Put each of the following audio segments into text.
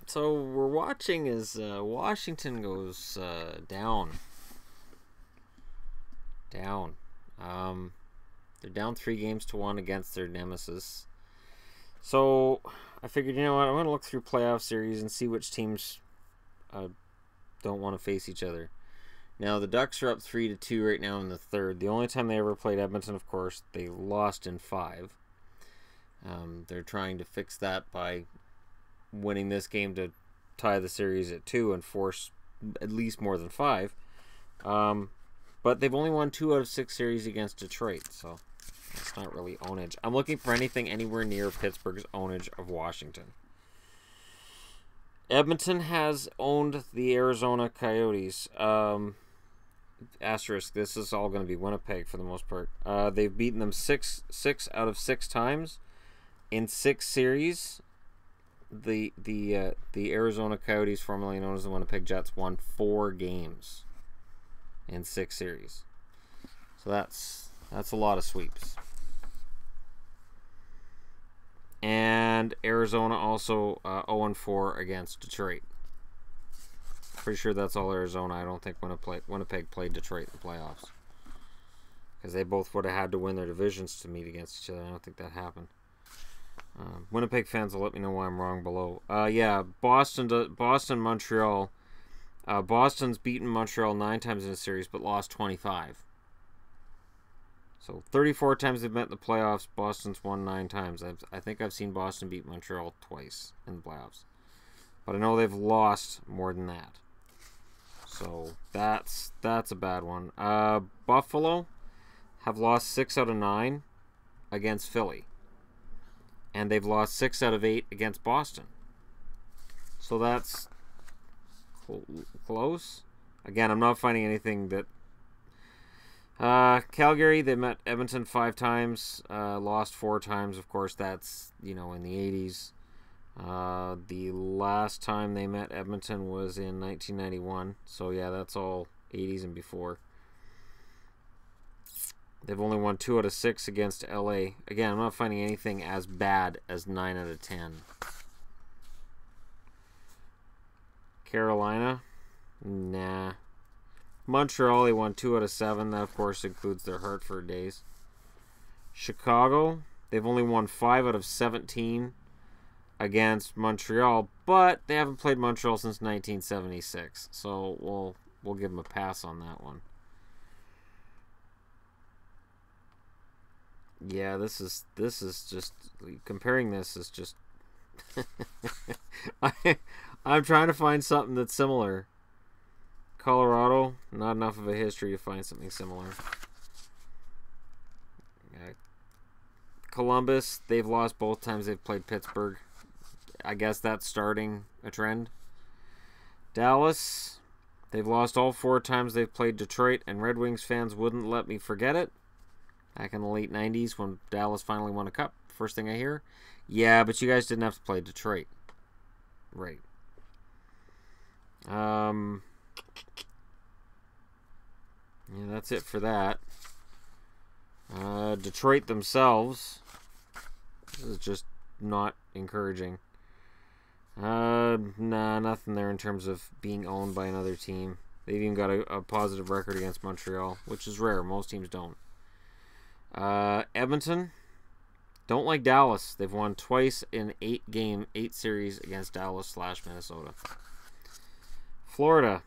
So we're watching as Washington goes down. Down. They're down 3 games to 1 against their nemesis. So I figured, you know what, I'm going to look through playoff series and see which teams don't want to face each other. Now the Ducks are up 3-2 right now in the third. The only time they ever played Edmonton, of course, they lost in 5. They're trying to fix that by winning this game to tie the series at 2 and force at least more than 5. But they've only won 2 out of 6 series against Detroit, so it's not really ownage. I'm looking for anything anywhere near Pittsburgh's ownage of Washington. Edmonton has owned the Arizona Coyotes. Asterisk, this is all going to be Winnipeg for the most part. They've beaten them 6 out of 6 times in 6 series. The Arizona Coyotes, formerly known as the Winnipeg Jets, won 4 games in 6 series. So that's a lot of sweeps. And Arizona also 0-4 against Detroit. Pretty sure that's all Arizona. I don't think Winnipeg played Detroit in the playoffs, because they both would have had to win their divisions to meet against each other. I don't think that happened. Winnipeg fans will let me know why I'm wrong below. Yeah, Boston, Montreal. Boston's beaten Montreal 9 times in a series, but lost 25. So 34 times they've met in the playoffs. Boston's won 9 times. I think I've seen Boston beat Montreal twice in the playoffs, but I know they've lost more than that. So that's a bad one. Buffalo have lost 6 out of 9 against Philly, and they've lost 6 out of 8 against Boston. So that's close. Again, I'm not finding anything that... Calgary, they met Edmonton 5 times, lost 4 times. Of course, that's, in the 80s. The last time they met Edmonton was in 1991. So, yeah, that's all 80s and before. They've only won 2 out of 6 against LA. Again, I'm not finding anything as bad as 9 out of 10. Carolina? Nah. Montreal, they won 2 out of 7. That, of course, includes their Hartford days. Chicago, they've only won 5 out of 17 against Montreal, but they haven't played Montreal since 1976. So we'll give them a pass on that one. Yeah, this is just, comparing this is just I'm trying to find something that's similar. Colorado, not enough of a history to find something similar. Columbus, they've lost both times they've played Pittsburgh. I guess that's starting a trend. Dallas, they've lost all 4 times they've played Detroit, and Red Wings fans wouldn't let me forget it. Back in the late 90s when Dallas finally won a cup. First thing I hear, yeah, but you guys didn't have to play Detroit. Right. Yeah, that's it for that. Detroit themselves, this is just not encouraging. Nah, nothing there in terms of being owned by another team. They've even got a positive record against Montreal, which is rare. Most teams don't. Edmonton, don't like Dallas. They've won twice in 8 series against Dallas/Minnesota. Florida,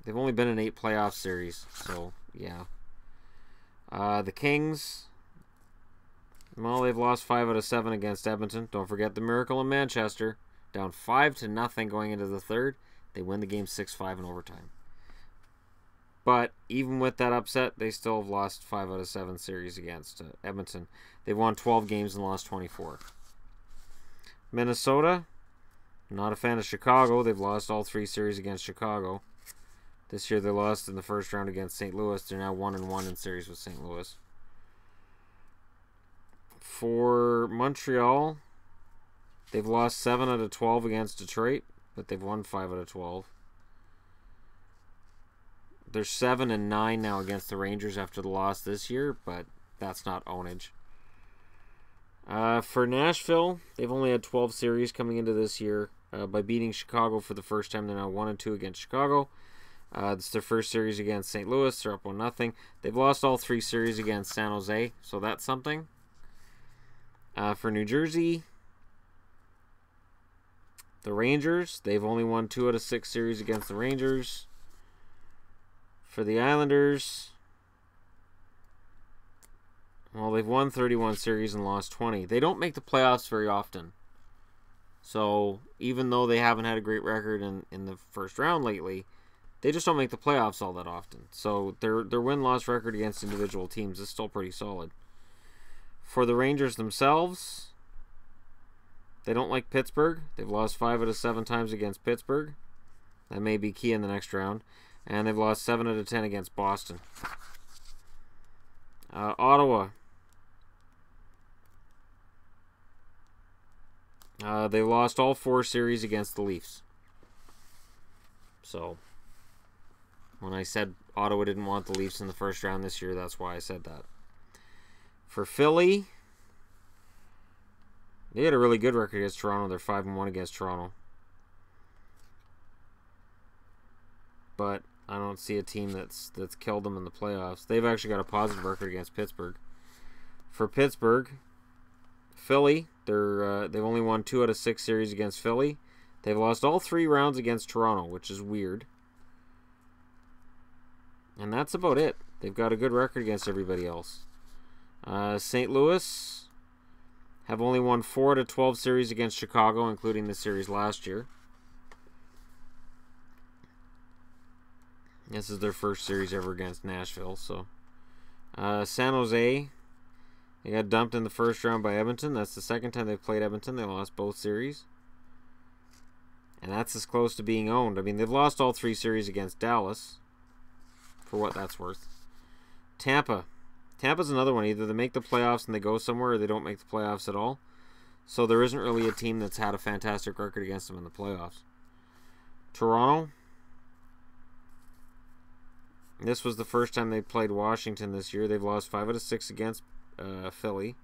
they've only been in 8 playoff series, so yeah. The Kings, well, they've lost 5 out of 7 against Edmonton. Don't forget the miracle in Manchester. Down 5-0 going into the third. They win the game 6-5 in overtime. But even with that upset, they still have lost 5 out of 7 series against Edmonton. They've won 12 games and lost 24. Minnesota, not a fan of Chicago. They've lost all 3 series against Chicago. This year they lost in the first round against St. Louis. They're now 1-1 in series with St. Louis. For Montreal, they've lost 7 out of 12 against Detroit, but they've won 5 out of 12. They're 7-9 now against the Rangers after the loss this year, but that's not ownage. For Nashville, they've only had 12 series coming into this year. by beating Chicago for the first time. They're now 1-2 against Chicago. It's their first series against St. Louis. They're up 1-0. They've lost all 3 series against San Jose, so that's something. For New Jersey, the Rangers, they've only won 2 out of 6 series against the Rangers. For the Islanders, well, they've won 31 series and lost 20. They don't make the playoffs very often. So, even though they haven't had a great record in the first round lately, they just don't make the playoffs all that often. So, their win-loss record against individual teams is still pretty solid. For the Rangers themselves, they don't like Pittsburgh. They've lost 5 out of 7 times against Pittsburgh. That may be key in the next round. And they've lost 7 out of 10 against Boston. Ottawa. They lost all 4 series against the Leafs. So, when I said Ottawa didn't want the Leafs in the first round this year, that's why I said that. For Philly, they had a really good record against Toronto. They're 5-1 against Toronto. But I don't see a team that's killed them in the playoffs. They've actually got a positive record against Pittsburgh. For Pittsburgh, Philly, they've only won 2 out of 6 series against Philly. They've lost all 3 rounds against Toronto, which is weird. And that's about it. They've got a good record against everybody else. St. Louis have only won 4 out of 12 series against Chicago, including the series last year. This is their first series ever against Nashville. So, San Jose, they got dumped in the first round by Edmonton. That's the second time they've played Edmonton. They lost both series. And that's as close to being owned. I mean, they've lost all 3 series against Dallas, for what that's worth. Tampa. Tampa's another one. Either they make the playoffs and they go somewhere, or they don't make the playoffs at all. So there isn't really a team that's had a fantastic record against them in the playoffs. Toronto. This was the first time they played Washington this year. They've lost 5 out of 6 against Philly.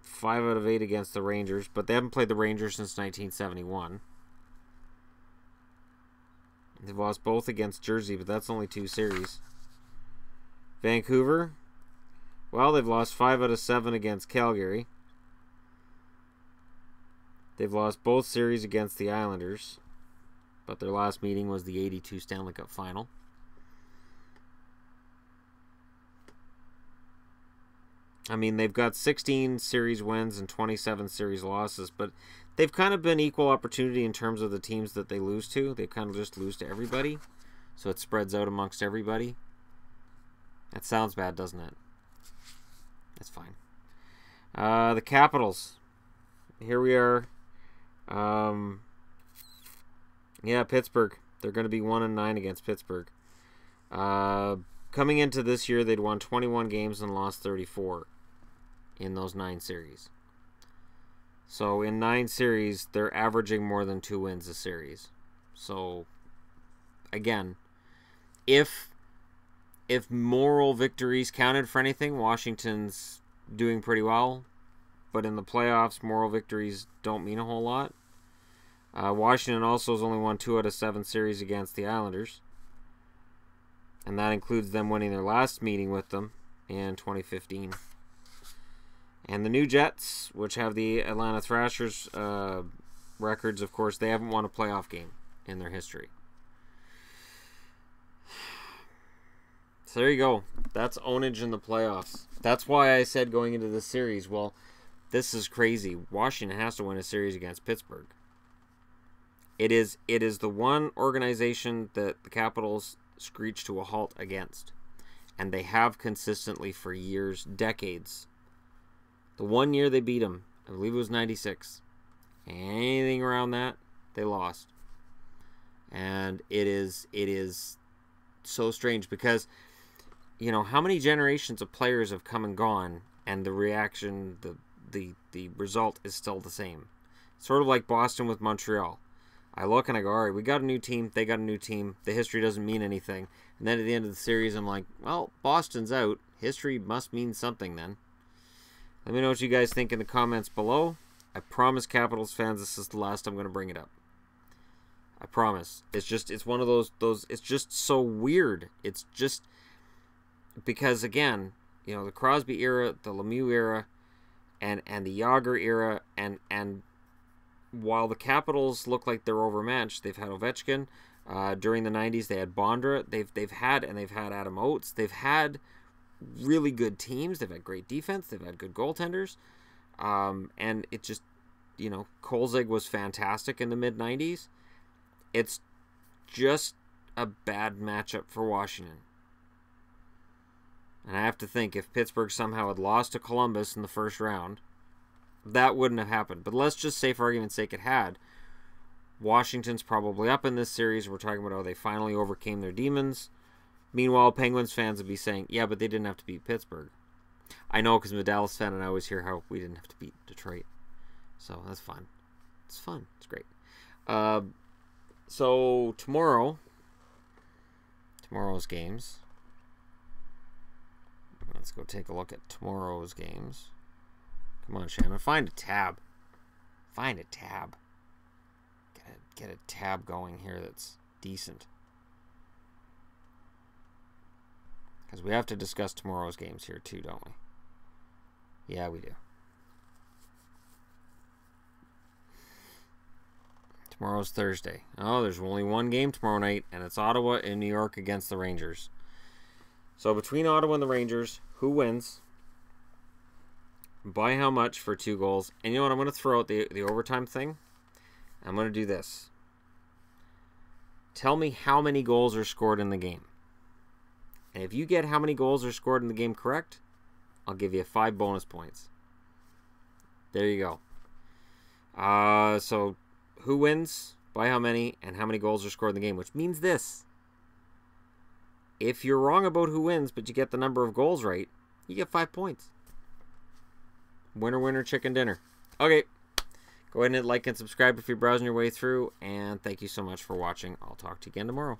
5 out of 8 against the Rangers, but they haven't played the Rangers since 1971. They've lost both against Jersey, but that's only 2 series. Vancouver, well, they've lost 5 out of 7 against Calgary. They've lost both series against the Islanders, but their last meeting was the '82 Stanley Cup Final. I mean, they've got 16 series wins and 27 series losses, but they've kind of been equal opportunity in terms of the teams that they lose to. They kind of just lose to everybody, so it spreads out amongst everybody. That sounds bad, doesn't it? That's fine. The Capitals. Here we are. Yeah, Pittsburgh. They're going to be 1-9 against Pittsburgh. Coming into this year, they'd won 21 games and lost 34 in those 9 series. So in 9 series, they're averaging more than 2 wins a series. So again, if moral victories counted for anything, Washington's doing pretty well. But in the playoffs, moral victories don't mean a whole lot. Washington also has only won 2 out of 7 series against the Islanders. And that includes them winning their last meeting with them in 2015. And the New Jets, which have the Atlanta Thrashers records, of course, they haven't won a playoff game in their history. So there you go. That's ownage in the playoffs. That's why I said going into this series, well, this is crazy. Washington has to win a series against Pittsburgh. It is the one organization that the Capitals screech to a halt against. And they have consistently for years, decades. The one year they beat them, I believe it was 96. Anything around that, they lost. And it is so strange because, you know, how many generations of players have come and gone, and the reaction, the result is still the same. Sort of like Boston with Montreal. I look and I go, all right, we got a new team, they got a new team, the history doesn't mean anything. And then at the end of the series, I'm like, well, Boston's out. History must mean something then. Let me know what you guys think in the comments below. I promise, Capitals fans, this is the last I'm going to bring it up. I promise. It's one of those, it's just so weird. It's just, because again, you know, the Crosby era, the Lemieux era, and the Jágr era, and while the Capitals look like they're overmatched, they've had Ovechkin. During the 90s, they had Bondra. They've had Adam Oates. They've had really good teams. They've had great defense. They've had good goaltenders. And it just, you know, Kolzig was fantastic in the mid-90s. It's just a bad matchup for Washington. And I have to think, if Pittsburgh somehow had lost to Columbus in the first round, that wouldn't have happened. But let's just say, for argument's sake, it had. Washington's probably up in this series. We're talking about how they finally overcame their demons. Meanwhile, Penguins fans would be saying, yeah, but they didn't have to beat Pittsburgh. I know, because I'm a Dallas fan, and I always hear how we didn't have to beat Detroit. So that's fun. It's fun. It's great. So tomorrow's games. Let's go take a look at tomorrow's games. Come on, Shannon. Find a tab. Find a tab. Get a tab going here that's decent. Because we have to discuss tomorrow's games here too, don't we? Yeah, we do. Tomorrow's Thursday. Oh, there's only one game tomorrow night, and it's Ottawa and New York against the Rangers. So between Ottawa and the Rangers, who wins? By how much for 2 goals? And you know what? I'm going to throw out the overtime thing. I'm going to do this. Tell me how many goals are scored in the game. And if you get how many goals are scored in the game correct, I'll give you 5 bonus points. There you go. So who wins, by how many, and how many goals are scored in the game, which means this. If you're wrong about who wins, but you get the number of goals right, you get 5 points. Winner, winner, chicken dinner. Okay. Go ahead and hit like and subscribe if you're browsing your way through, and thank you so much for watching. I'll talk to you again tomorrow.